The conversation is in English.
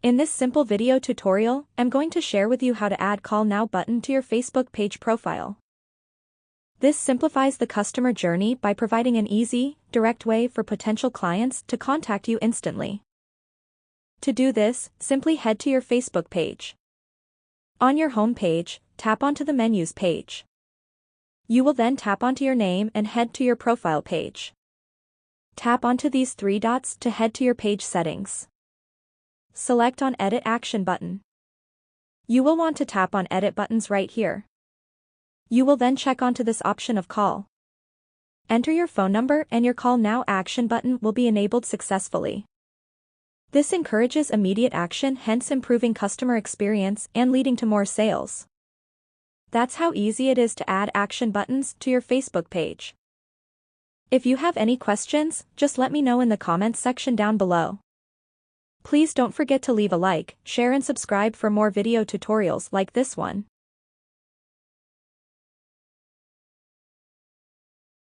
In this simple video tutorial, I'm going to share with you how to add Call Now button to your Facebook page profile. This simplifies the customer journey by providing an easy, direct way for potential clients to contact you instantly. To do this, simply head to your Facebook page. On your home page, tap onto the Menus page. You will then tap onto your name and head to your profile page. Tap onto these three dots to head to your page settings. Select on Edit Action button. You will want to tap on Edit buttons right here. You will then check onto this option of Call. Enter your phone number and your Call Now action button will be enabled successfully. This encourages immediate action, hence improving customer experience and leading to more sales. That's how easy it is to add action buttons to your Facebook page. If you have any questions, just let me know in the comments section down below. Please don't forget to leave a like, share and subscribe for more video tutorials like this one.